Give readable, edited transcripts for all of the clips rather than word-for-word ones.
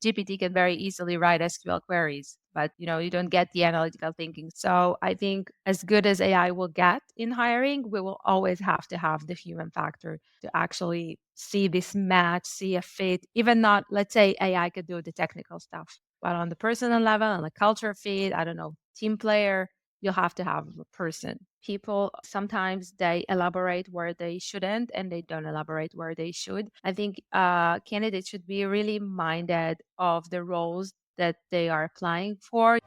GPT can very easily write SQL queries, but you don't get the analytical thinking. So I think as good as AI will get in hiring, we will always have to have the human factor to actually see this match, see a fit. Even not, let's say AI could do the technical stuff, but on the personal level, on the culture fit, I don't know, team player, you'll have to have a person. People sometimes they elaborate where they shouldn't and they don't elaborate where they should. I think candidates should be really minded of the roles that they are applying for.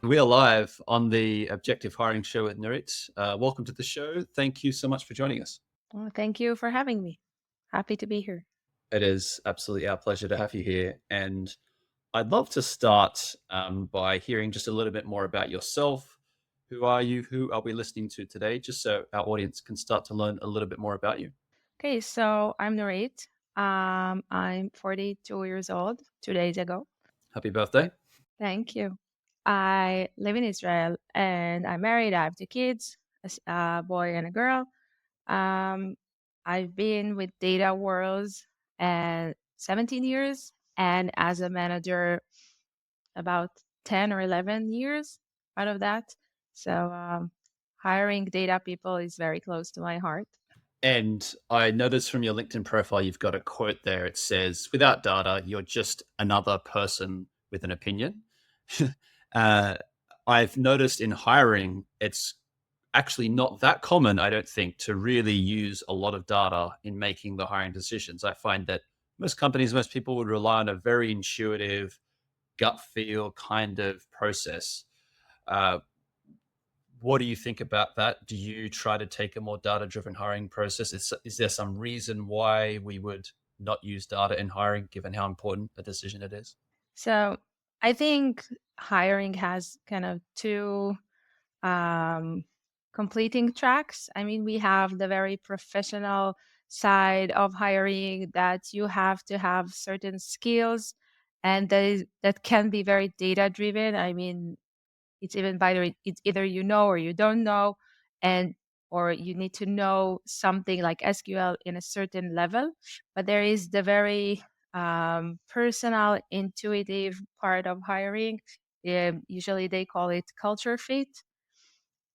We are live on the Objective Hiring Show with Nurit. Welcome to the show. Thank you so much for joining us. Well, thank you for having me. Happy to be here. It is absolutely our pleasure to have you here. And I'd love to start by hearing just a little bit more about yourself. Who are you? Who are we listening to today? Just so our audience can start to learn a little bit more about you. Okay, so I'm Nurit. I'm 42 years old, 2 days ago. Happy birthday. Thank you. I live in Israel and I'm married. I have 2 kids, a boy and a girl. Um, I've been with Data Worlds and 17 years and as a manager about 10 or 11 years out of that. So hiring data people is very close to my heart. And I noticed from your LinkedIn profile, you've got a quote there. It says, without data, you're just another person with an opinion. I've noticed in hiring, it's actually not that common, I don't think, to really use a lot of data in making the hiring decisions. I find that most companies, most people would rely on a very intuitive, gut feel kind of process. What do you think about that? Do you try to take a more data-driven hiring process? Is there some reason why we would not use data in hiring, given how important a decision it is? So I think hiring has kind of two um, completing tracks. I mean, we have the very professional side of hiring that you have to have certain skills and that can be very data driven. I mean, it's even it's either you know or you don't know, and or you need to know something like SQL in a certain level. But there is the very personal, intuitive part of hiring. Usually they call it culture fit.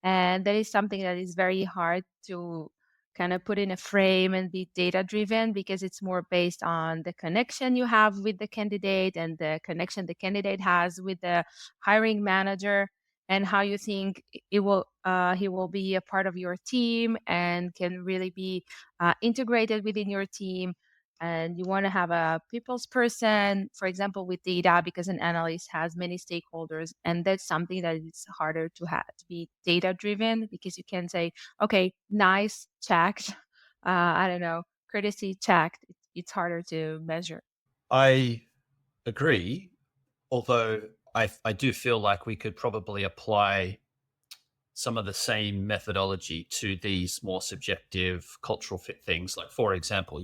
And that is something that is very hard to kind of put in a frame and be data driven because it's more based on the connection you have with the candidate and the connection the candidate has with the hiring manager and how you think he will be a part of your team and can really be integrated within your team. And you want to have a people's person, for example, with data, because an analyst has many stakeholders, and that's something that is harder to have to be data driven because you can say, okay, nice, checked, I don't know, courtesy checked. It's harder to measure. I agree, although I do feel like we could probably apply some of the same methodology to these more subjective cultural fit things. Like, for example,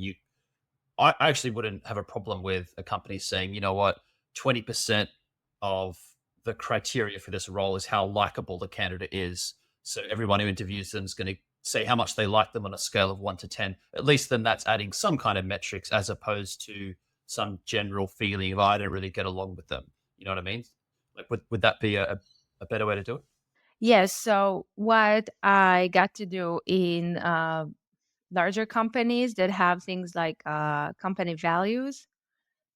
I actually wouldn't have a problem with a company saying, you know what, 20% of the criteria for this role is how likable the candidate is. So everyone who interviews them is going to say how much they like them on a scale of 1 to 10. At least then that's adding some kind of metrics as opposed to some general feeling of, I don't really get along with them. You know what I mean? Like, would that be a better way to do it? Yes. So what I got to do in larger companies that have things like company values.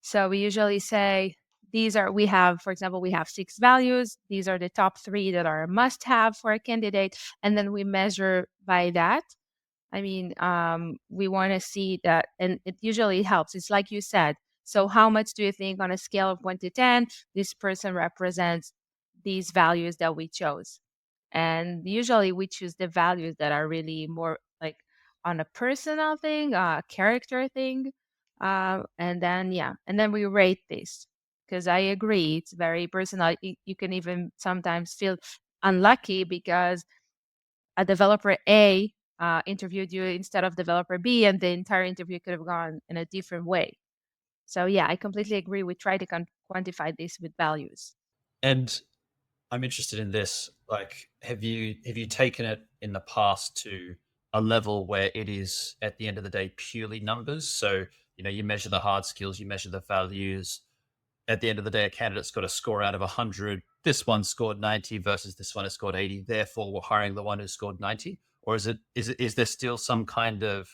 So we usually say we have, for example, we have 6 values. These are the top 3 that are a must have for a candidate. And then we measure by that. I mean, we want to see that, and it usually helps. It's like you said. So how much do you think on a scale of 1 to 10, this person represents these values that we chose? And usually we choose the values that are really more like on a personal thing, character thing. And then, yeah, and then we rate this because I agree, it's very personal. You can even sometimes feel unlucky because a developer A interviewed you instead of developer B, and the entire interview could have gone in a different way. So, yeah, I completely agree. We try to quantify this with values. And I'm interested in this. Like, have you taken it in the past to a level where it is at the end of the day purely numbers. So, you measure the hard skills, you measure the values. At the end of the day, a candidate's got a score out of 100. This one scored 90 versus this one has scored 80. Therefore, we're hiring the one who scored 90. Or is there still some kind of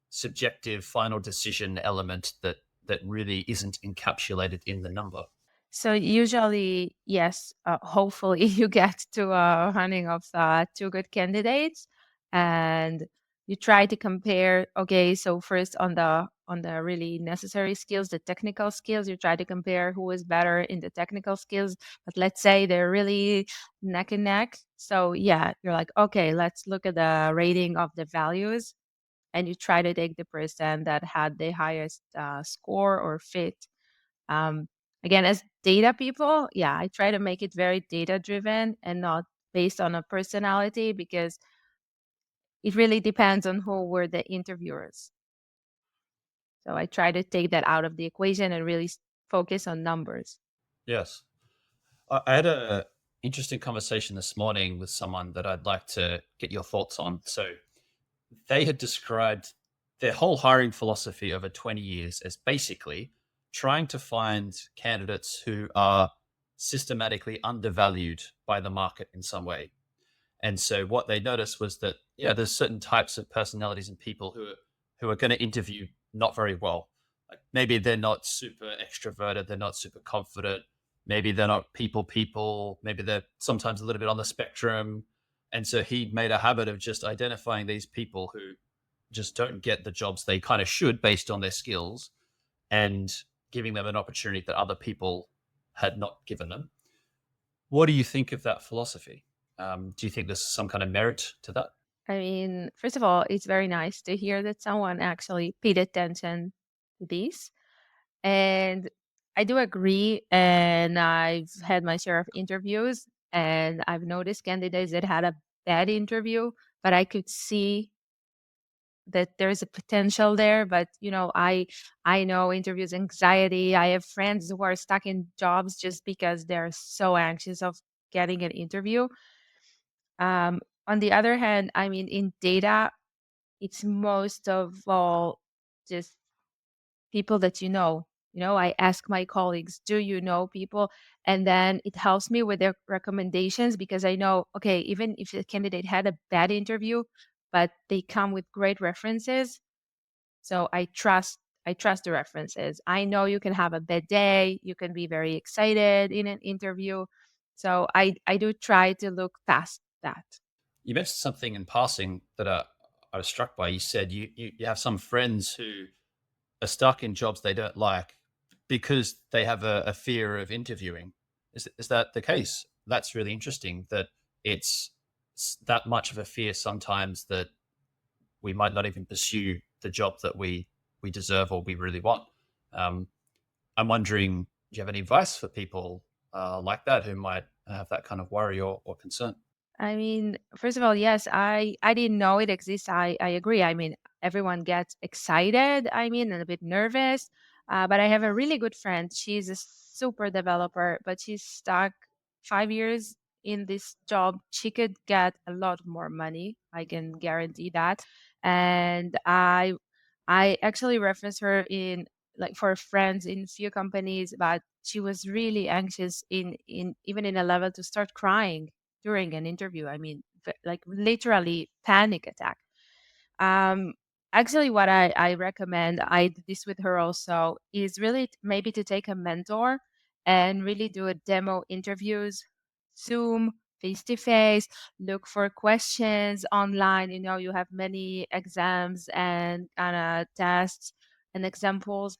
subjective final decision element that really isn't encapsulated in the number? So usually, yes, hopefully you get to a running of two good candidates, and you try to compare. Okay, so first on the really necessary skills, the technical skills, you try to compare who is better in the technical skills. But let's say they're really neck and neck. So yeah, you're like, okay, let's look at the rating of the values, and you try to take the person that had the highest score or fit. um, Again, as data people, yeah, I try to make it very data driven and not based on a personality, because it really depends on who were the interviewers. So I try to take that out of the equation and really focus on numbers. Yes. I had a interesting conversation this morning with someone that I'd like to get your thoughts on. So they had described their whole hiring philosophy over 20 years as basically trying to find candidates who are systematically undervalued by the market in some way. And so what they noticed was that, yeah, there's certain types of personalities and people who are going to interview not very well. Like maybe they're not super extroverted, they're not super confident, maybe they're not people, maybe they're sometimes a little bit on the spectrum. And so he made a habit of just identifying these people who just don't get the jobs they kind of should based on their skills, and giving them an opportunity that other people had not given them. What do you think of that philosophy? Do you think there's some kind of merit to that? I mean, first of all, it's very nice to hear that someone actually paid attention to these. And I do agree. And I've had my share of interviews, and I've noticed candidates that had a bad interview, but I could see that there's a potential there. But I know interviews anxiety. I have friends who are stuck in jobs just because they're so anxious of getting an interview. On the other hand, I mean, in data, it's most of all just people that you know. I ask my colleagues, do you know people? And then it helps me with their recommendations, because I know, okay, even if the candidate had a bad interview, but they come with great references. So I trust the references. I know you can have a bad day, you can be very excited in an interview. So I do try to look past that. You mentioned something in passing that I was struck by. You said you have some friends who are stuck in jobs they don't like because they have a fear of interviewing. Is that the case? That's really interesting. That it's that much of a fear sometimes that we might not even pursue the job that we deserve or we really want. Um, I'm wondering, do you have any advice for people like that who might have that kind of worry or concern? I mean, first of all, yes, I didn't know it exists. I agree. I mean, everyone gets excited. I mean, and a bit nervous. But I have a really good friend. She's a super developer, but she's stuck 5 years in this job. She could get a lot more money. I can guarantee that. And I actually reference her in, like, for friends in few companies, but she was really anxious in even in a level to start crying during an interview. I mean, like literally panic attack. Um, Actually, what I recommend, I did this with her also, is really maybe to take a mentor and really do a demo interviews, Zoom, face to face, look for questions online. You have many exams and kind of tests and examples.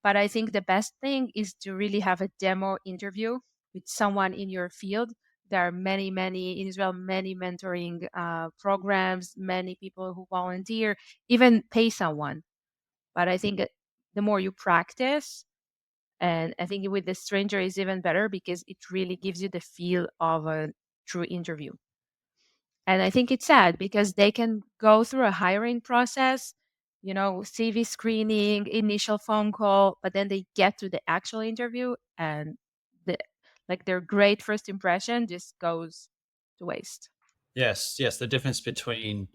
But I think the best thing is to really have a demo interview with someone in your field. There are many in Israel, many mentoring programs, many people who volunteer, even pay someone. But I think that the more you practice, and I think with the stranger is even better, because it really gives you the feel of a true interview. And I think it's sad because they can go through a hiring process, CV screening, initial phone call, but then they get to the actual interview, and the like their great first impression just goes to waste. Yes, yes. The difference between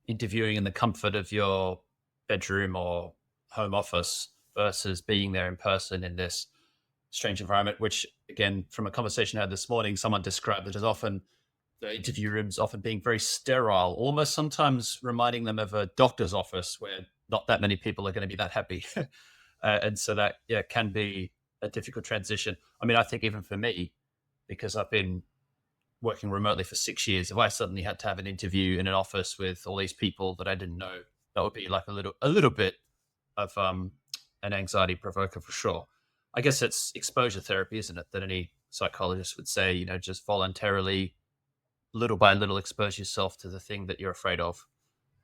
interviewing in the comfort of your bedroom or home office versus being there in person in this strange environment, which again, from a conversation I had this morning, someone described it as often the interview rooms often being very sterile, almost sometimes reminding them of a doctor's office where not that many people are going to be that happy. And so that, yeah, can be a difficult transition. I mean, I think even for me, because I've been working remotely for 6 years, if I suddenly had to have an interview in an office with all these people that I didn't know, that would be like a little bit of an anxiety provoker for sure. I guess it's exposure therapy, isn't it? That any psychologist would say, just voluntarily, little by little, expose yourself to the thing that you're afraid of.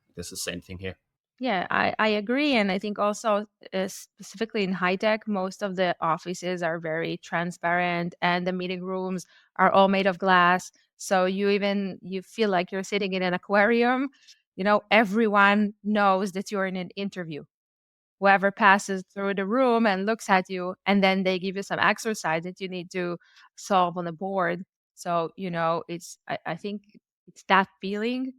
I guess the same thing here. Yeah, I agree. And I think also specifically in high tech, most of the offices are very transparent and the meeting rooms are all made of glass. So you feel like you're sitting in an aquarium. Everyone knows that you're in an interview. Whoever passes through the room and looks at you, and then they give you some exercise that you need to solve on the board. So, I think it's that feeling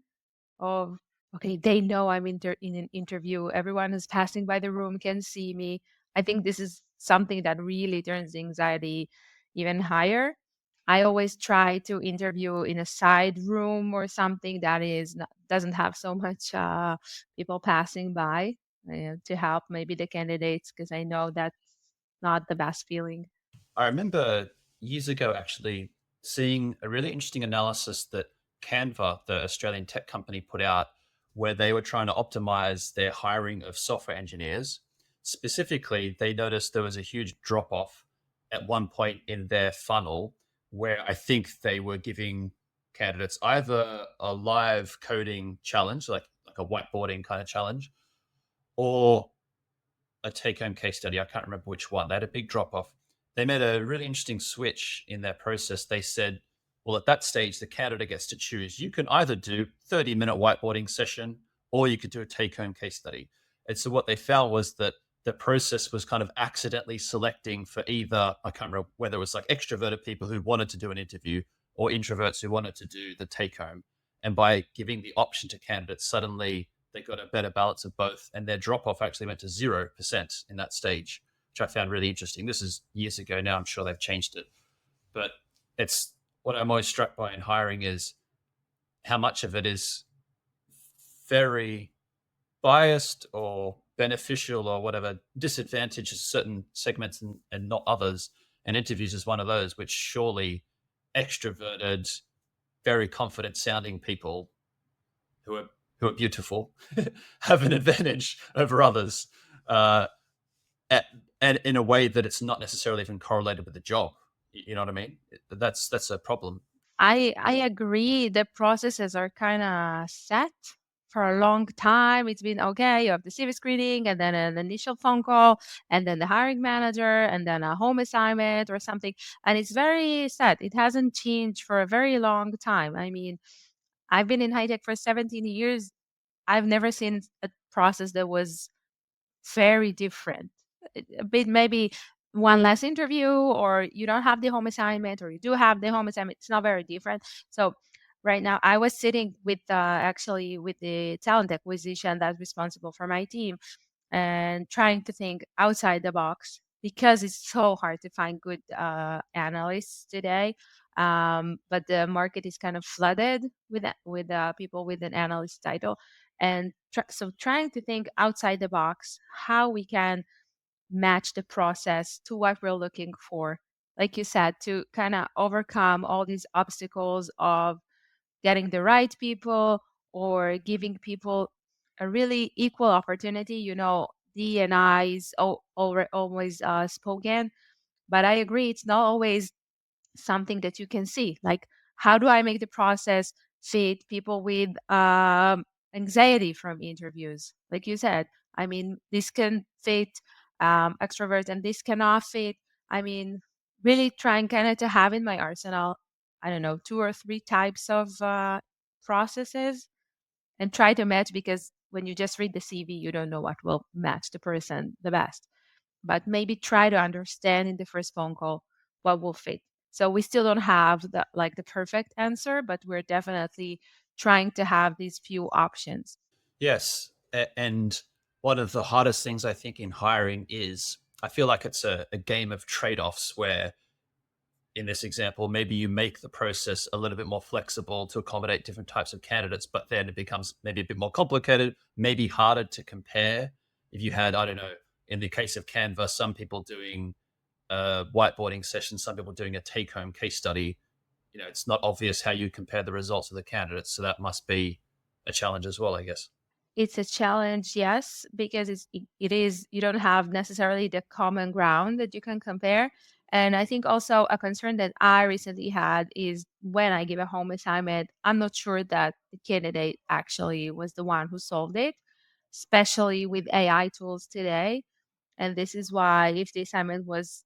of, okay, they know I'm in an interview. Everyone who's passing by the room can see me. I think this is something that really turns the anxiety even higher. I always try to interview in a side room or something that doesn't have so much people passing by, to help maybe the candidates, because I know that's not the best feeling. I remember years ago actually seeing a really interesting analysis that Canva, the Australian tech company, put out where they were trying to optimize their hiring of software engineers. Specifically, they noticed there was a huge drop off at one point in their funnel where I think they were giving candidates either a live coding challenge, like a whiteboarding kind of challenge, or a take home case study. I can't remember which one. They had a big drop off. They made a really interesting switch in their process. They said, well, at that stage, the candidate gets to choose. You can either do 30-minute whiteboarding session or you could do a take home case study. And so what they found was that the process was kind of accidentally selecting for either, I can't remember whether it was like extroverted people who wanted to do an interview or introverts who wanted to do the take home. And by giving the option to candidates, suddenly they got a better balance of both, and their drop off actually went to 0% in that stage, which I found really interesting. This is years ago now. I'm sure they've changed it, but it's what I'm always struck by in hiring is how much of it is very biased or beneficial or whatever, disadvantages certain segments and not others. And interviews is one of those, which surely extroverted, very confident sounding people who are who are beautiful have an advantage over others, uh, and in a way that it's not necessarily even correlated with the job. You know what I mean? That's a problem. I agree. The processes are kind of set for a long time. It's been okay. You have the CV screening, and then an initial phone call, and then the hiring manager, and then a home assignment or something. And it's very set. It hasn't changed for a very long time. I mean, I've been in high tech for 17 years. I've never seen a process that was very different. A bit maybe one less interview, or you don't have the home assignment, or you do have the home assignment. It's not very different. So right now I was sitting with actually with the talent acquisition that's responsible for my team, and trying to think outside the box, because it's so hard to find good analysts today. But the market is kind of flooded with people with an analyst title, and so trying to think outside the box how we can match the process to what we're looking for. Like you said, to kind of overcome all these obstacles of getting the right people, or giving people a really equal opportunity. D and I is always spoken, but I agree it's not always something that you can see. Like, how do I make the process fit people with anxiety from interviews? Like you said, I mean, this can fit extroverts, and this cannot fit. I mean, really trying kind of to have in my arsenal, I don't know, two or three types of processes, and try to match, because when you just read the CV, you don't know what will match the person the best. But maybe try to understand in the first phone call what will fit. So we still don't have the perfect answer, but we're definitely trying to have these few options. Yes. And one of the hardest things I think in hiring is I feel like it's a game of trade offs where, in this example, maybe you make the process a little bit more flexible to accommodate different types of candidates, but then it becomes maybe a bit more complicated, maybe harder to compare. If you had, I don't know, in the case of Canva, some people doing a whiteboarding session, some people doing a take home case study, it's not obvious how you compare the results of the candidates. So that must be a challenge as well, I guess. It's a challenge, yes, because it is, you don't have necessarily the common ground that you can compare. And I think also a concern that I recently had is when I give a home assignment, I'm not sure that the candidate actually was the one who solved it, especially with AI tools today. And this is why if the assignment was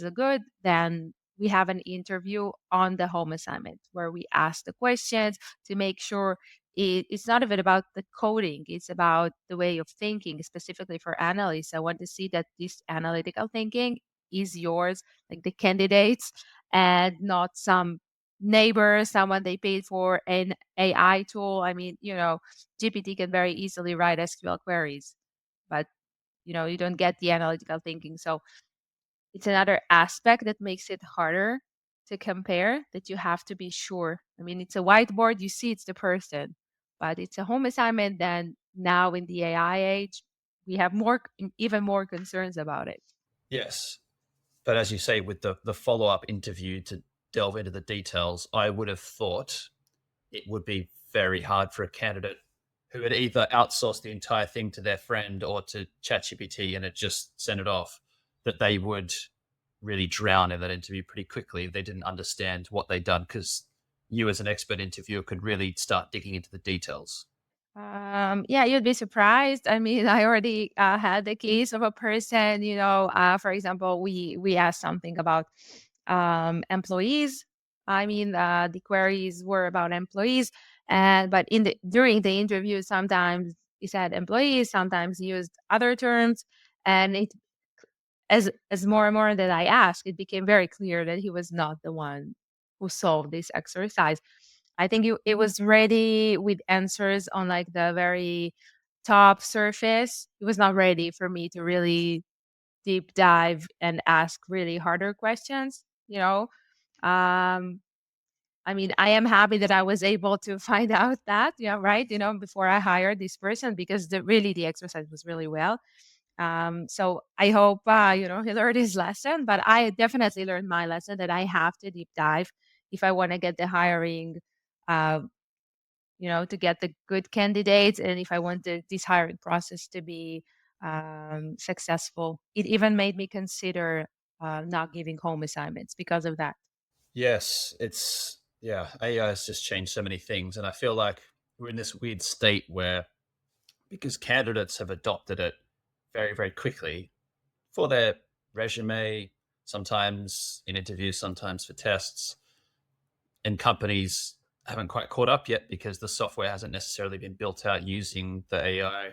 a good, then we have an interview on the home assignment where we ask the questions to make sure it's not even about the coding, it's about the way of thinking. Specifically for analysts, I want to see that this analytical thinking is yours, like the candidates, and not some neighbor, someone they paid for, an AI tool. I mean, GPT can very easily write SQL queries, but you don't get the analytical thinking. So it's another aspect that makes it harder to compare, that you have to be sure. I mean, it's a whiteboard, you see it's the person, but it's a home assignment. Then now in the AI age, we have even more concerns about it. Yes. But as you say, with the follow up interview to delve into the details, I would have thought it would be very hard for a candidate who had either outsourced the entire thing to their friend or to ChatGPT and had just sent it off, that they would really drown in that interview pretty quickly if they didn't understand what they'd done, because you as an expert interviewer could really start digging into the details. Yeah, you'd be surprised. I mean, I already had the case of a person, for example, we asked something about employees. I mean, the queries were about employees, and but in the during the interview, sometimes he said employees, sometimes he used other terms, and as more and more that I asked, it became very clear that he was not the one who solved this exercise. I think it was ready with answers on like the very top surface. It was not ready for me to really deep dive and ask really harder questions. Um, I mean, I am happy that I was able to find out that, yeah, right, before I hired this person, because the exercise was really well. So I hope he learned his lesson, but I definitely learned my lesson that I have to deep dive if I want to get the hiring, uh, to get the good candidates, and if I want this hiring process to be successful. It even made me consider not giving home assignments because of that. Yes, yeah, AI has just changed so many things. And I feel like we're in this weird state where, because candidates have adopted it very, very quickly for their resume, sometimes in interviews, sometimes for tests, and companies haven't quite caught up yet because the software hasn't necessarily been built out using the AI.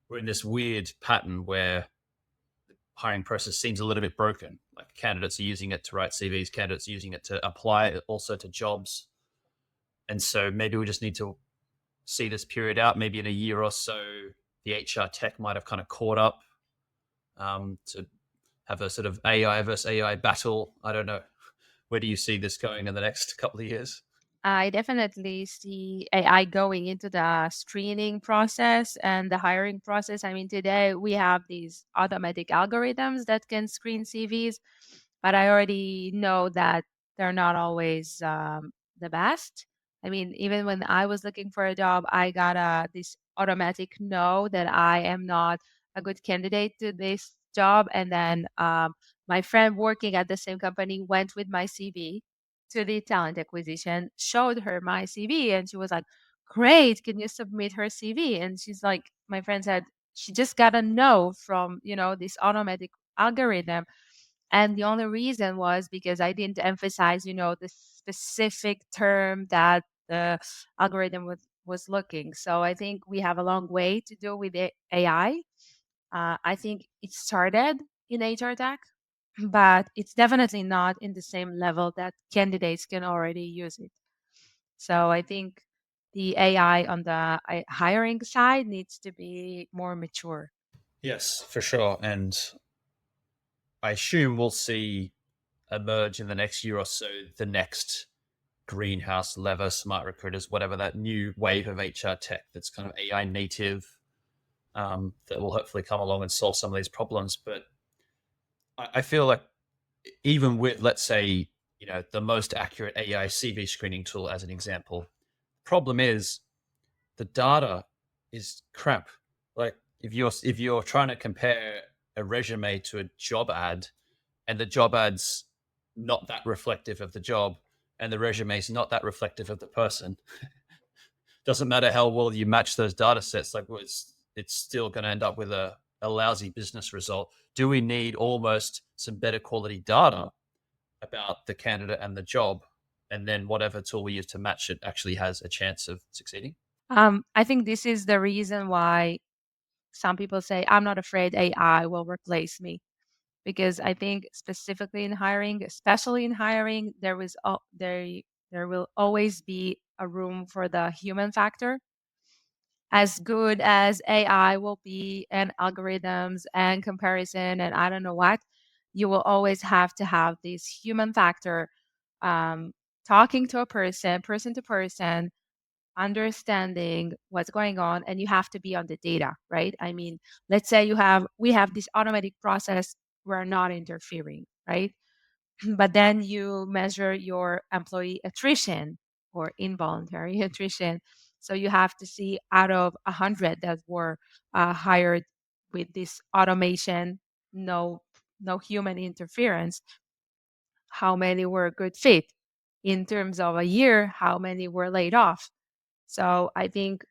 We're in this weird pattern where hiring process seems a little bit broken. Like candidates are using it to write CVs, candidates are using it to apply also to jobs. And so maybe we just need to see this period out. Maybe in a year or so, the HR tech might have kind of caught up, to have a sort of AI versus AI battle. I don't know. Where do you see this going in the next couple of years? I definitely see AI going into the screening process and the hiring process. I mean, today we have these automatic algorithms that can screen CVs, but I already know that they're not always the best. I mean, even when I was looking for a job, I got this automatic no that I am not a good candidate to this job. And then my friend working at the same company went with my CV to the talent acquisition, showed her my CV, and she was like, "Great, can you submit her CV?" And she's like, my friend said, she just got a no from this automatic algorithm, and the only reason was because I didn't emphasize the specific term that the algorithm was looking. So I think we have a long way to do with the AI. I think it started in HR tech, but it's definitely not in the same level that candidates can already use it. So I think the AI on the hiring side needs to be more mature. Yes, for sure. And I assume we'll see emerge in the next year or so the next greenhouse lever smart recruiters, whatever that new wave of HR tech that's kind of AI native, that will hopefully come along and solve some of these problems. But I feel like even with, let's say, the most accurate AI CV screening tool as an example, problem is the data is crap. Like if you're trying to compare a resume to a job ad, and the job ad's not that reflective of the job, and the resume is not that reflective of the person, doesn't matter how well you match those data sets. Like, well, it's still going to end up with a lousy business result. Do we need almost some better quality data about the candidate and the job, and then whatever tool we use to match it actually has a chance of succeeding? I think this is the reason why some people say, I'm not afraid AI will replace me. Because I think specifically in hiring, especially in hiring, there will always be a room for the human factor. As good as AI will be, and algorithms and comparison, and I don't know what, you will always have to have this human factor, um, talking to a person, person to person, understanding what's going on, and you have to be on the data, right? I mean, let's say we have this automatic process, we're not interfering, right? But then you measure your employee attrition or involuntary attrition. So you have to see out of 100 that were hired with this automation, no no human interference, how many were a good fit. In terms of a year, how many were laid off. So I think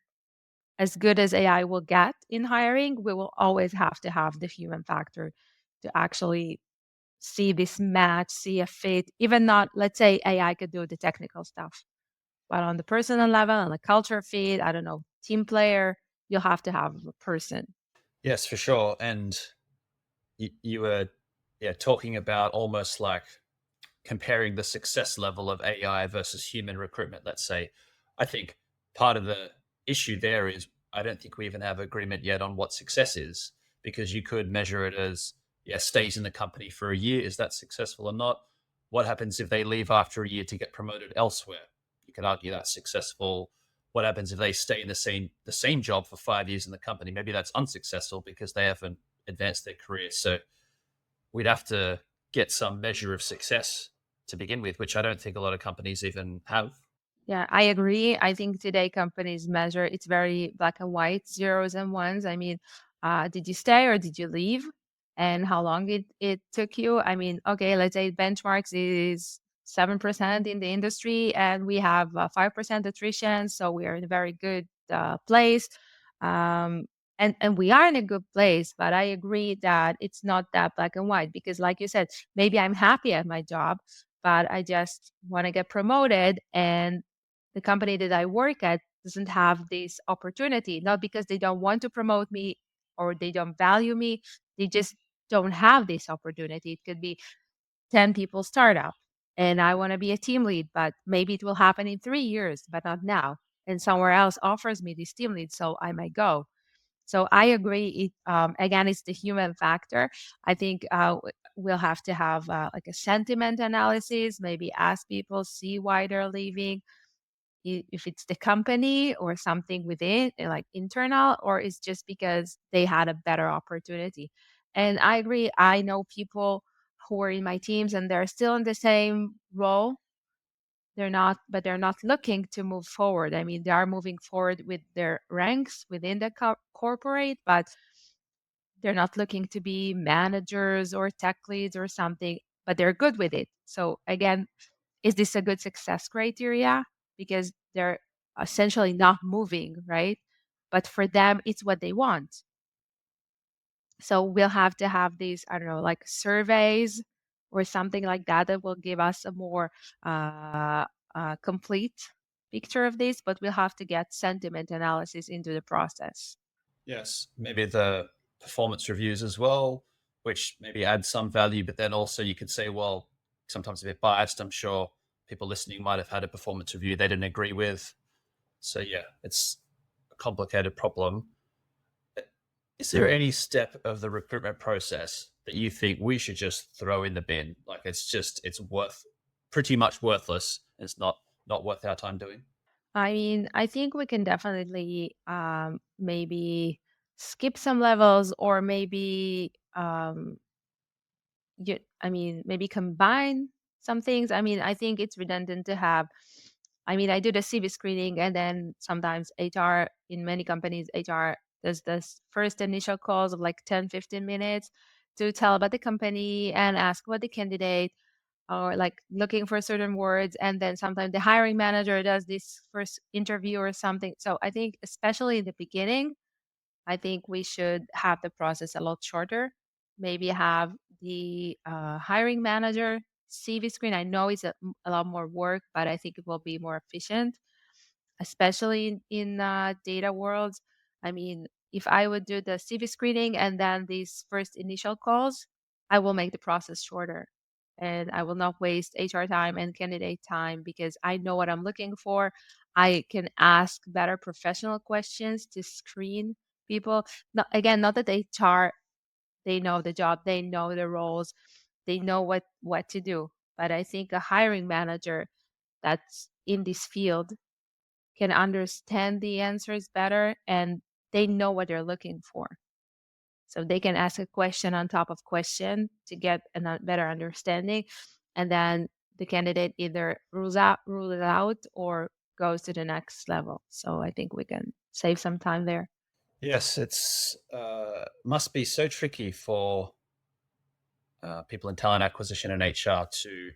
as good as AI will get in hiring, we will always have to have the human factor to actually see this match, see a fit. Even not, let's say AI could do the technical stuff, but on the personal level, on the culture fit, I don't know, team player, you'll have to have a person. Yes, for sure. And you were, yeah, talking about almost like comparing the success level of AI versus human recruitment, let's say. I think part of the issue there is I don't think we even have agreement yet on what success is, because you could measure it as, yeah, stays in the company for a year. Is that successful or not? What happens if they leave after a year to get promoted elsewhere? You could argue that's successful. What happens if they stay in the same job for 5 years in the company? Maybe that's unsuccessful because they haven't advanced their career. So we'd have to get some measure of success to begin with, which I don't think a lot of companies even have. Yeah, I agree. I think today companies measure it's very black and white, zeros and ones. I mean, did you stay or did you leave? And how long it took you? I mean, okay, let's say benchmarks is 7% in the industry and we have 5% attrition. So we are in a very good place. Um, and we are in a good place, but I agree that it's not that black and white because, like you said, maybe I'm happy at my job, but I just want to get promoted. And the company that I work at doesn't have this opportunity, not because they don't want to promote me or they don't value me. They just don't have this opportunity. It could be 10 people startup and I want to be a team lead, but maybe it will happen in 3 years, but not now. And somewhere else offers me this team lead, so I might go. So I agree. Again, it's the human factor. I think we'll have to have like a sentiment analysis, maybe ask people, see why they're leaving, if it's the company or something within, like internal, or it's just because they had a better opportunity. And I agree. I know people who are in my teams and they're still in the same role. But they're not looking to move forward. I mean, they are moving forward with their ranks within the corporate, but they're not looking to be managers or tech leads or something, but they're good with it. So again, is this a good success criteria? Because they're essentially not moving, right? But for them, it's what they want. So we'll have to have these, I don't know, like surveys or something like that that will give us a more uh, complete picture of this, but we'll have to get sentiment analysis into the process. Yes, maybe the performance reviews as well, which maybe add some value, but then also you could say, well, sometimes a bit biased. I'm sure people listening might have had a performance review they didn't agree with. So yeah, it's a complicated problem. Is there any step of the recruitment process that you think we should just throw in the bin? Like it's worth pretty much worthless. It's not worth our time doing. I mean, I think we can definitely maybe skip some levels or maybe I mean, maybe combine some things. I mean, I think it's redundant to have. I mean, I do the CV screening, and then sometimes HR in many companies, HR does this first initial calls of like 10, 15 minutes to tell about the company and ask about the candidate or like looking for certain words. And then sometimes the hiring manager does this first interview or something. So I think, especially in the beginning, I think we should have the process a lot shorter. Maybe have the hiring manager CV screen. I know it's a lot more work, but I think it will be more efficient, especially in data worlds. I mean, if I would do the CV screening and then these first initial calls, I will make the process shorter. And I will not waste HR time and candidate time because I know what I'm looking for. I can ask better professional questions to screen people. Not, again, not that HR, they know the job, they know the roles, they know what to do. But I think a hiring manager that's in this field can understand the answers better and they know what they're looking for. So they can ask a question on top of question to get a better understanding. And then the candidate either rule it out or goes to the next level. So I think we can save some time there. Yes, it's must be so tricky for people in talent acquisition and HR to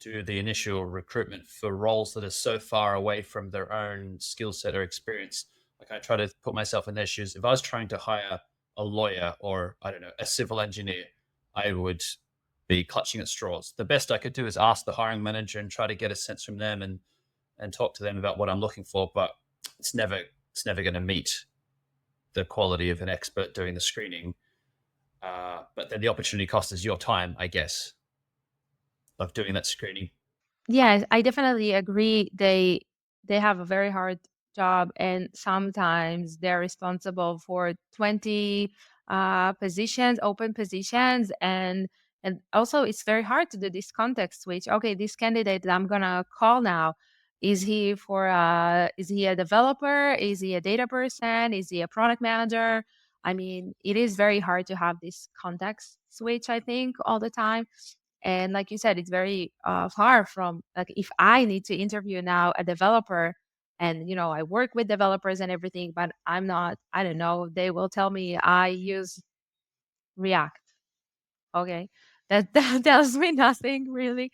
do the initial recruitment for roles that are so far away from their own skill set or experience. Like I try to put myself in their shoes. If I was trying to hire a lawyer or I don't know a civil engineer, I would be clutching at straws. The best I could do is ask the hiring manager and try to get a sense from them and talk to them about what I'm looking for. But it's never it's never going to meet the quality of an expert doing the screening. But then the opportunity cost is your time, I guess, of doing that screening. Yeah, I definitely agree. They have a very hard job, and sometimes they're responsible for 20 positions, open positions, and also it's very hard to do this context switch. Okay, this candidate that I'm gonna call now, is he a developer? Is he a data person? Is he a product manager? I mean, it is very hard to have this context switch, I think, all the time. And like you said, it's very far from like if I need to interview now a developer and I work with developers and everything, but I'm not, I don't know, they will tell me I use React. Okay. That, that tells me nothing really.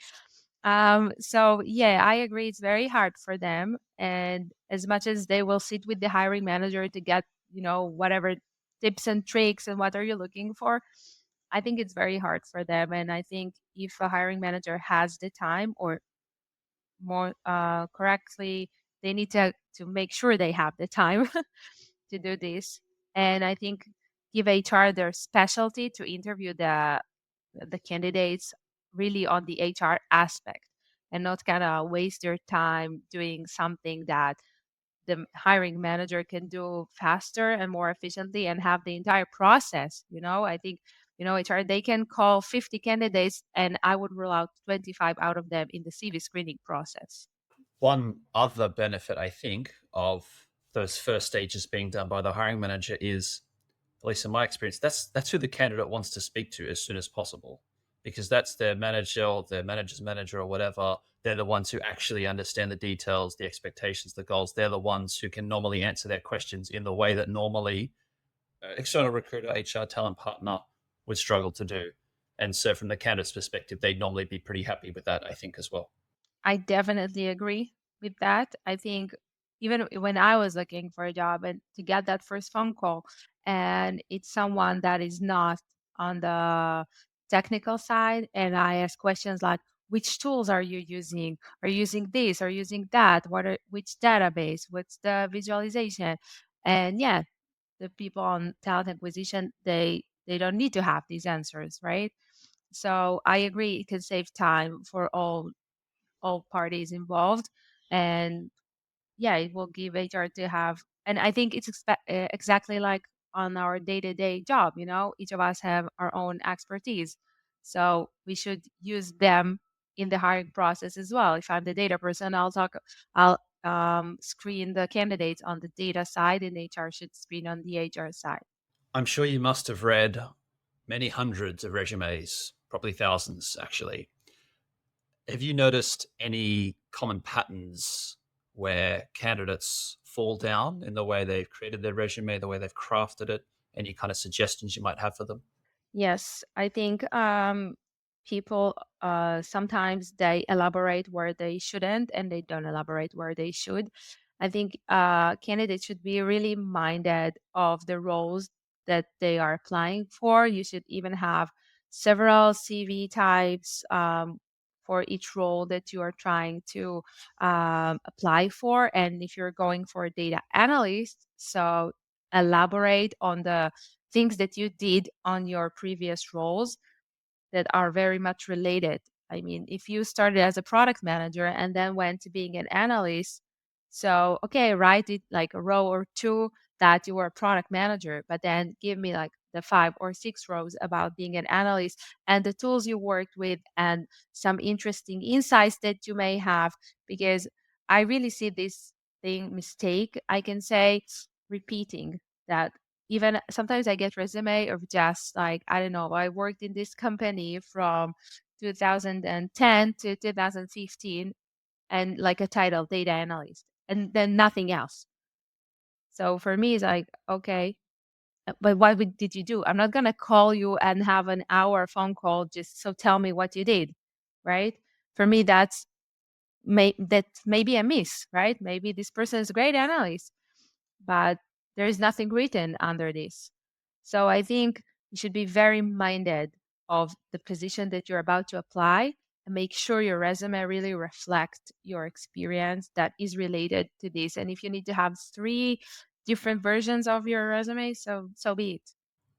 So yeah, I agree. It's very hard for them. And as much as they will sit with the hiring manager to get, whatever tips and tricks and what are you looking for, I think it's very hard for them. And I think if a hiring manager has the time, or more correctly, they need to make sure they have the time to do this. And I think give HR their specialty to interview the candidates really on the HR aspect and not kind of waste their time doing something that the hiring manager can do faster and more efficiently and have the entire process. I think, HR, they can call 50 candidates and I would rule out 25 out of them in the CV screening process. One other benefit, I think, of those first stages being done by the hiring manager is, at least in my experience, that's who the candidate wants to speak to as soon as possible, because that's their manager or their manager's manager or whatever. They're the ones who actually understand the details, the expectations, the goals. They're the ones who can normally answer their questions in the way that normally external recruiter, HR, talent partner would struggle to do. And so, from the candidate's perspective, they'd normally be pretty happy with that, I think, as well. I definitely agree with that. I think even when I was looking for a job and to get that first phone call, and it's someone that is not on the technical side, and I ask questions like, which tools are you using? Are you using this? Are you using that? Which database? What's the visualization? And yeah, the people on talent acquisition, they don't need to have these answers, right? So I agree it can save time for all parties involved. And yeah, it will give HR to have, and I think it's exactly like on our day-to-day job, each of us have our own expertise. So we should use them in the hiring process as well. If I'm the data person, I'll screen the candidates on the data side, and HR should screen on the HR side. I'm sure you must have read many hundreds of resumes, probably thousands actually. Have you noticed any common patterns where candidates fall down in the way they've created their resume, the way they've crafted it? Any kind of suggestions you might have for them? Yes, I think people sometimes they elaborate where they shouldn't and they don't elaborate where they should. I think candidates should be really minded of the roles that they are applying for. You should even have several CV types for each role that you are trying to apply for. And if you're going for a data analyst, so elaborate on the things that you did on your previous roles that are very much related. I mean, if you started as a product manager and then went to being an analyst, so okay, write it like a row or two that you were a product manager, but then give me like the 5 or 6 rows about being an analyst and the tools you worked with and some interesting insights that you may have. Because I really see this thing mistake, I can say, repeating that. Even sometimes I get resume of just like, I don't know, I worked in this company from 2010 to 2015 and like a title data analyst and then nothing else. So for me it's like, okay, but what did you do? I'm not going to call you and have an hour phone call just so tell me what you did, right? For me that may be a miss, right? Maybe this person is a great analyst, but there is nothing written under this. So I think you should be very minded of the position that you're about to apply and make sure your resume really reflects your experience that is related to this. And if you need to have 3 different versions of your resume, so be it.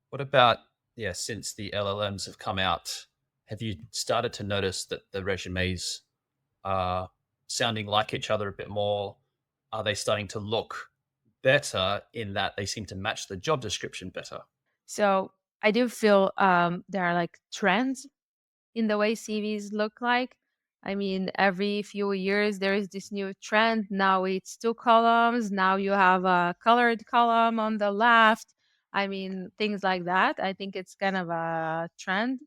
What about, yeah, since the LLMs have come out, have you started to notice that the resumes are sounding like each other a bit more? Are they starting to look better in that they seem to match the job description better? So I do feel there are like trends in the way CVs look like. I mean, every few years there is this new trend. Now it's 2 columns. Now you have a colored column on the left. I mean, things like that. I think it's kind of a trend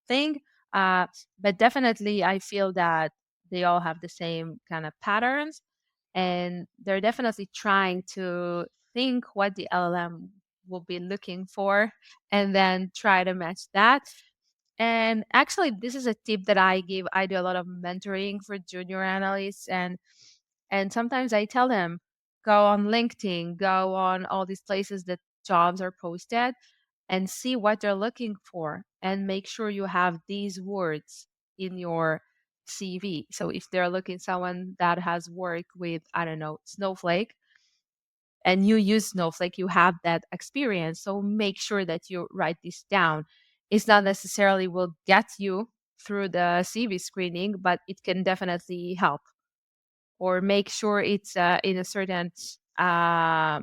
thing. Uh, but definitely, I feel that they all have the same kind of patterns. And they're definitely trying to think what the LLM will be looking for and then try to match that. And actually, this is a tip that I give. I do a lot of mentoring for junior analysts, and sometimes I tell them, go on LinkedIn, go on all these places that jobs are posted, and see what they're looking for, and make sure you have these words in your CV. So if they're looking someone that has worked with, I don't know, Snowflake, and you use Snowflake, you have that experience. So make sure that you write this down. It's not necessarily will get you through the CV screening, but it can definitely help. Or make sure it's in a certain uh,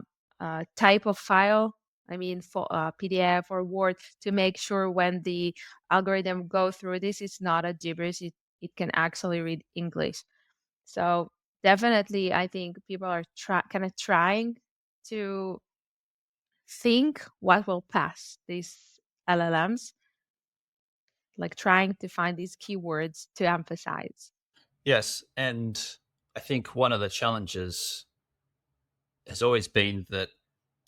type of file. I mean, for PDF or Word, to make sure when the algorithm go through this, it's not a gibberish. It can actually read English. So definitely, I think people are kind of trying to think what will pass these LLMs, like trying to find these keywords to emphasize. Yes. And I think one of the challenges has always been that,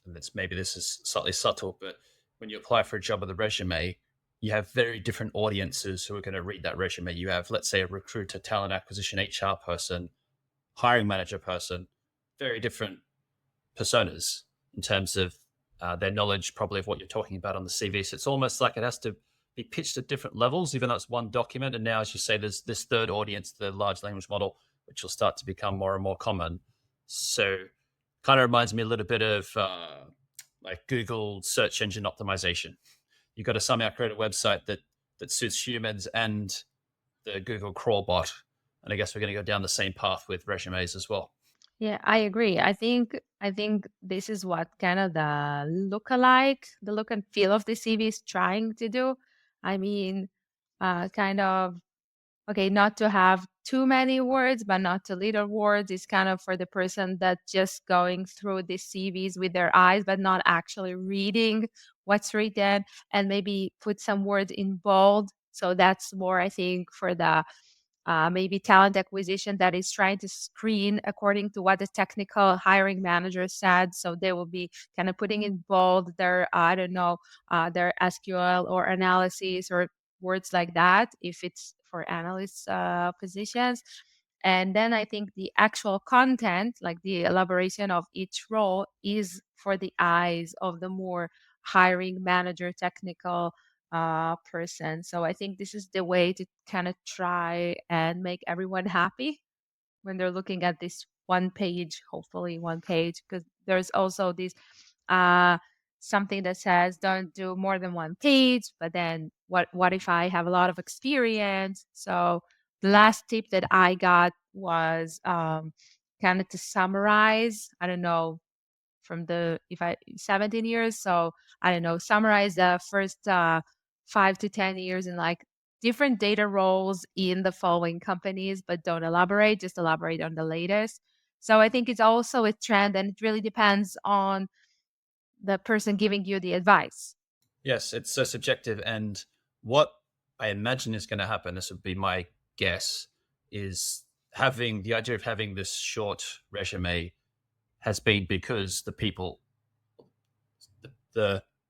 and it's, maybe this is slightly subtle, but when you apply for a job with a resume, you have very different audiences who are going to read that resume. You have, let's say, a recruiter, talent acquisition, HR person, hiring manager person, very different personas in terms of their knowledge, probably of what you're talking about on the CV. So it's almost like it has to be pitched at different levels, even though it's one document. And now, as you say, there's this third audience, the large language model, which will start to become more and more common. So, kind of reminds me a little bit of like Google search engine optimization. You've got to somehow create a website that suits humans and the Google crawl bot. And I guess we're going to go down the same path with resumes as well. Yeah, I agree. I think this is what kind of the look and feel of the CV is trying to do. I mean, kind of okay, not to have too many words, but not too little words. Is kind of for the person that just going through the CVs with their eyes, but not actually reading what's written, and maybe put some words in bold. So that's more, I think, for the maybe talent acquisition that is trying to screen according to what the technical hiring manager said. So they will be kind of putting in bold their, I don't know, their SQL or analysis or words like that if it's for analyst positions. And then I think the actual content, like the elaboration of each role, is for the eyes of the more hiring manager technical person. So I think this is the way to kind of try and make everyone happy when they're looking at this one page, hopefully one page, because there's also this uh, something that says don't do more than one page. But then what if I have a lot of experience? So the last tip that I got was kind of to summarize. I don't know from the if I 17 years. So I don't know, summarize the first 5 to 10 years in like different data roles in the following companies, but don't elaborate, just elaborate on the latest. So I think it's also a trend and it really depends on the person giving you the advice. Yes, it's so subjective. And what I imagine is going to happen, this would be my guess, is having the idea of having this short resume has been because the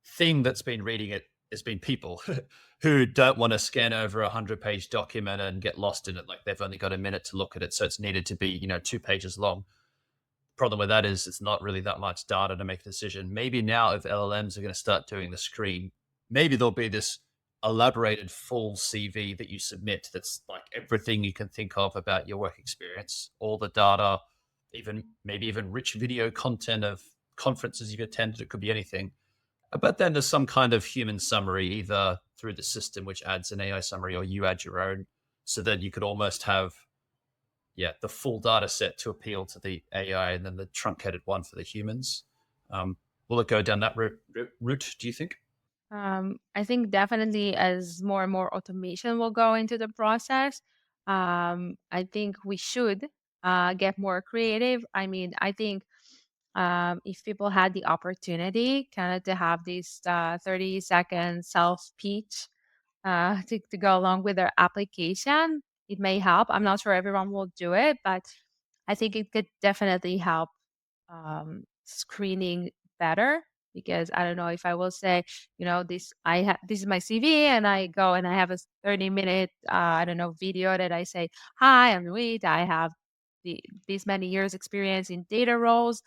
thing that's been reading it has been people who don't want to scan over 100-page document and get lost in it. Like they've only got a minute to look at it. So it's needed to be, 2 pages long. Problem with that is it's not really that much data to make a decision. Maybe now if LLMs are going to start doing the screen, maybe there'll be this elaborated full CV that you submit that's like everything you can think of about your work experience, all the data, even maybe even rich video content of conferences you've attended. It could be anything. But then there's some kind of human summary, either through the system, which adds an AI summary, or you add your own, so that you could almost have, yeah, the full data set to appeal to the AI, and then the truncated one for the humans. Will it go down that route? Do you think? I think definitely as more and more automation will go into the process, I think we should get more creative. I mean, I think if people had the opportunity kind of to have this 30-second self pitch to go along with their application, it may help. I'm not sure everyone will do it, but I think it could definitely help screening better because I don't know if I will say, this is my CV and I go and I have a 30-minute I don't know video that I say, hi, I'm Nurit. I have these many years experience in data roles.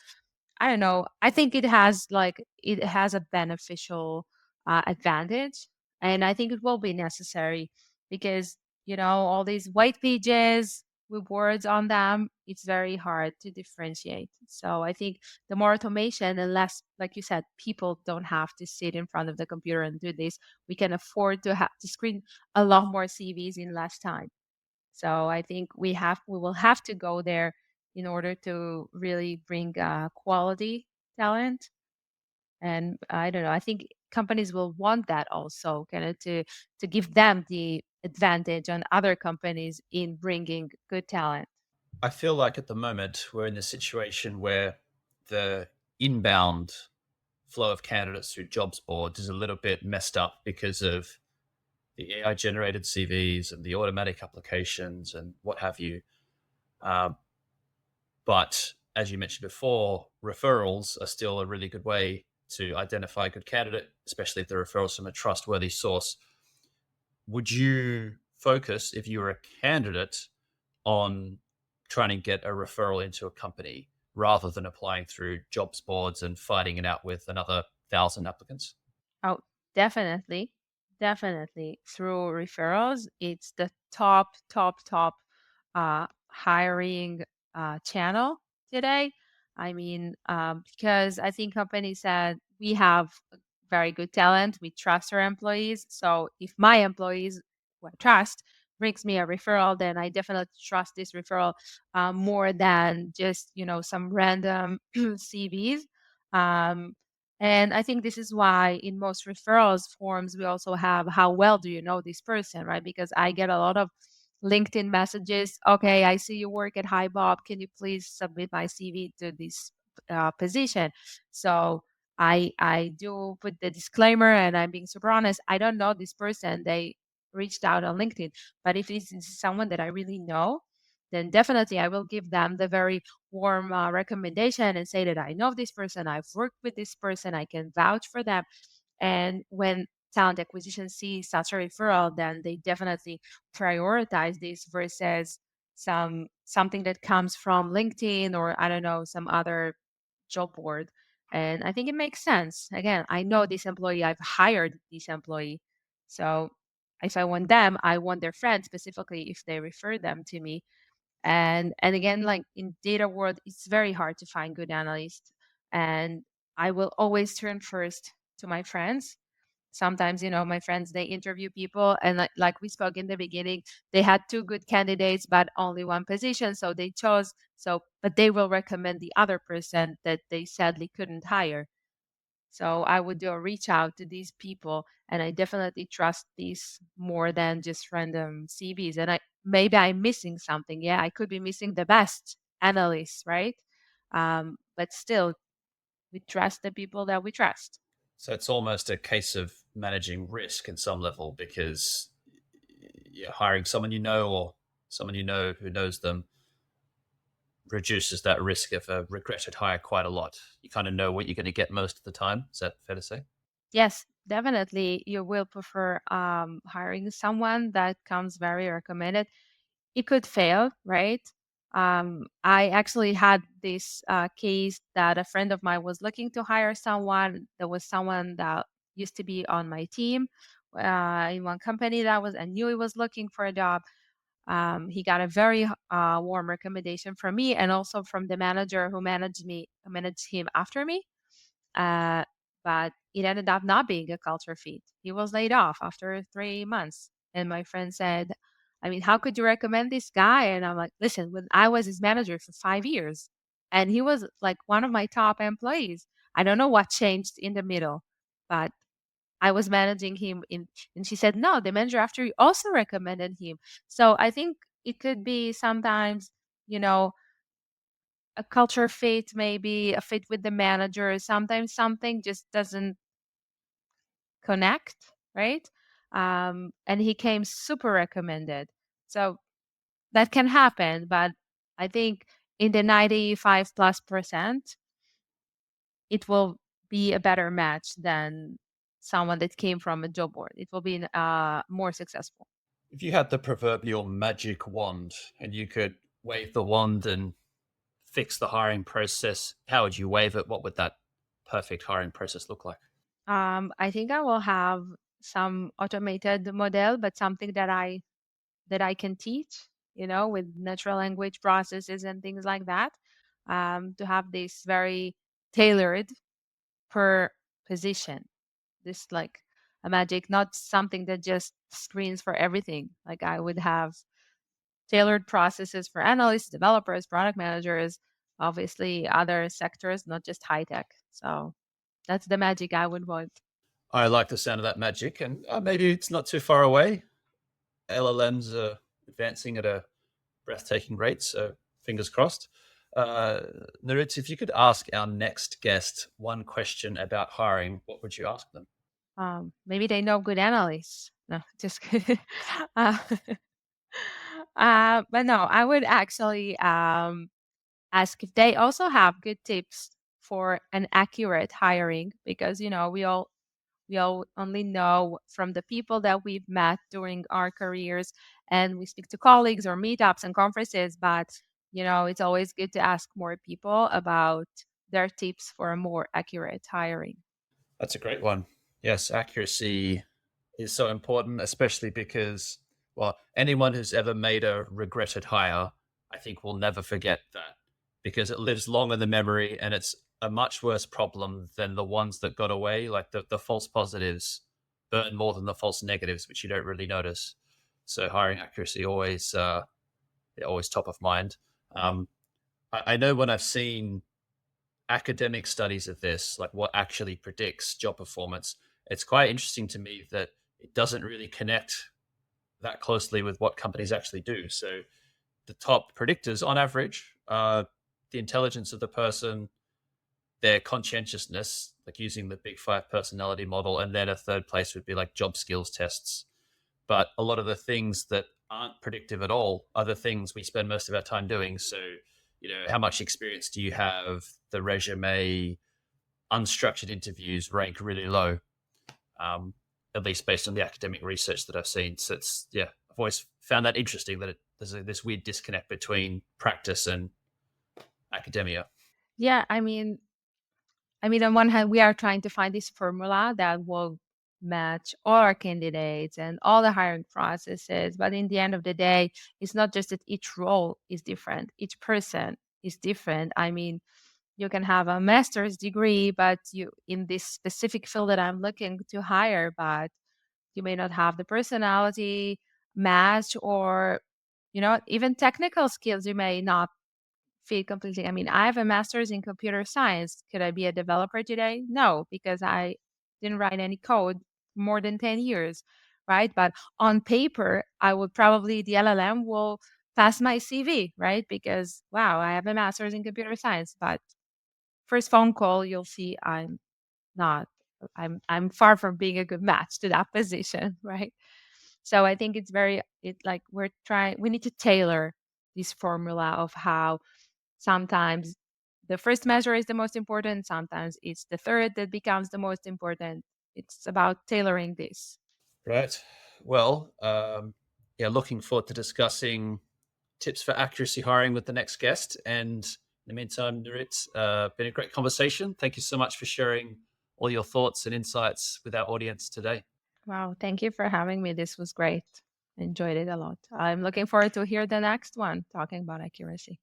I don't know. I think it has a beneficial advantage, and I think it will be necessary because all these white pages with words on them, it's very hard to differentiate. So I think the more automation and less, like you said, people don't have to sit in front of the computer and do this. We can afford to have to screen a lot more CVs in less time. So I think we will have to go there in order to really bring quality talent. And I don't know. I think companies will want that also, kind of to give them the advantage on other companies in bringing good talent. I feel like at the moment we're in a situation where the inbound flow of candidates through jobs boards is a little bit messed up because of the AI generated CVs and the automatic applications and what have you. Uh, but as you mentioned before, referrals are still a really good way to identify a good candidate, especially if the referrals from a trustworthy source. Would you focus, if you were a candidate, on trying to get a referral into a company rather than applying through jobs boards and fighting it out with another 1,000 applicants? Oh, definitely. Definitely. Through referrals, it's the top hiring channel today. I mean, because I think companies said we have very good talent, we trust our employees. So if my employees who I trust brings me a referral, then I definitely trust this referral more than just, some random CVs. Um, and I think this is why in most referrals forms, we also have how well do you know this person, right? Because I get a lot of LinkedIn messages. Okay, I see you work at Hi Bob. Can you please submit my CV to this position? So I do put the disclaimer, and I'm being super honest. I don't know this person. They reached out on LinkedIn, but if this is someone that I really know, then definitely I will give them the very warm recommendation and say that I know this person, I've worked with this person, I can vouch for them. And when talent acquisition sees such a referral, then they definitely prioritize this versus something that comes from LinkedIn or I don't know, some other job board. And I think it makes sense. Again, I know this employee, I've hired this employee. So if I want them, I want their friends specifically if they refer them to me. And again, like in data world, it's very hard to find good analysts. And I will always turn first to my friends. Sometimes, my friends, they interview people, and like we spoke in the beginning, they had two good candidates but only one position, so they chose, but they will recommend the other person that they sadly couldn't hire. So I would do a reach out to these people, and I definitely trust these more than just random CVs. And maybe I'm missing something. Yeah, I could be missing the best analysts, right? But still, we trust the people that we trust. So it's almost a case of managing risk in some level, because you're hiring someone you know, or someone you know who knows them, reduces that risk of a regretted hire quite a lot. You kind of know what you're going to get most of the time. Is that fair to say? Yes, definitely. You will prefer hiring someone that comes very recommended. It could fail, right? I actually had this case that a friend of mine was looking to hire someone. There was someone that used to be on my team in one company that I knew he was looking for a job. He got a very warm recommendation from me and also from the manager who managed him after me. Uh, but it ended up not being a culture fit. He was laid off after 3 months. And my friend said, I mean, how could you recommend this guy? And I'm like, listen, when I was his manager for 5 years, and he was like one of my top employees. I don't know what changed in the middle, but I was managing him and she said, no, the manager after you also recommended him. So I think it could be sometimes, you know, a culture fit, maybe a fit with the manager. Sometimes something just doesn't connect, right? And he came super recommended. So that can happen, but I think in the 95 plus percent, it will be a better match than someone that came from a job board. It will be more successful. If you had the proverbial magic wand and you could wave the wand and fix the hiring process, how would you wave it? What would that perfect hiring process look like? I think I will have some automated model, but something that I can teach, with natural language processes and things like that, to have this very tailored per position. This like a magic, not something that just screens for everything. Like I would have tailored processes for analysts, developers, product managers, obviously other sectors, not just high tech. So that's the magic I would want. I like the sound of that magic, and maybe it's not too far away. LLMs are advancing at a breathtaking rate, so fingers crossed. Nurit, if you could ask our next guest one question about hiring, what would you ask them? Maybe they know good analysts. No, just kidding. uh, but no, I would actually ask if they also have good tips for an accurate hiring because we all only know from the people that we've met during our careers and we speak to colleagues or meetups and conferences, but it's always good to ask more people about their tips for a more accurate hiring. That's a great one. Yes, accuracy is so important, especially because, well, anyone who's ever made a regretted hire, I think will never forget that, because it lives long in the memory, and it's a much worse problem than the ones that got away. Like the false positives burn more than the false negatives, which you don't really notice. So hiring accuracy always top of mind. Um, I know when I've seen academic studies of this, like what actually predicts job performance, it's quite interesting to me that it doesn't really connect that closely with what companies actually do. So the top predictors on average are the intelligence of the person, their conscientiousness, like using the big five personality model, and then a third place would be like job skills tests. But a lot of the things that aren't predictive at all are the things we spend most of our time doing. So, how much experience do you have? The resume, unstructured interviews rank really low, at least based on the academic research that I've seen. So I've always found that interesting that there's this weird disconnect between practice and academia. Yeah, I mean, on one hand, we are trying to find this formula that will match all our candidates and all the hiring processes. But in the end of the day, it's not just that each role is different, each person is different. I mean, you can have a master's degree, but you in this specific field that I'm looking to hire, but you may not have the personality match or, even technical skills you may not fit completely. I mean, I have a master's in computer science. Could I be a developer today? No, because I didn't write any code more than 10 years, right? But on paper, I would probably, the LLM will pass my CV, right? Because, wow, I have a master's in computer science. But first phone call, you'll see not, I'm far from being a good match to that position, right? So I think we need to tailor this formula of how sometimes the first measure is the most important, sometimes it's the third that becomes the most important. It's about tailoring this. Right. Well, yeah, looking forward to discussing tips for accuracy hiring with the next guest. And in the meantime, Nurit, been a great conversation. Thank you so much for sharing all your thoughts and insights with our audience today. Wow, thank you for having me. This was great. Enjoyed it a lot. I'm looking forward to hear the next one talking about accuracy.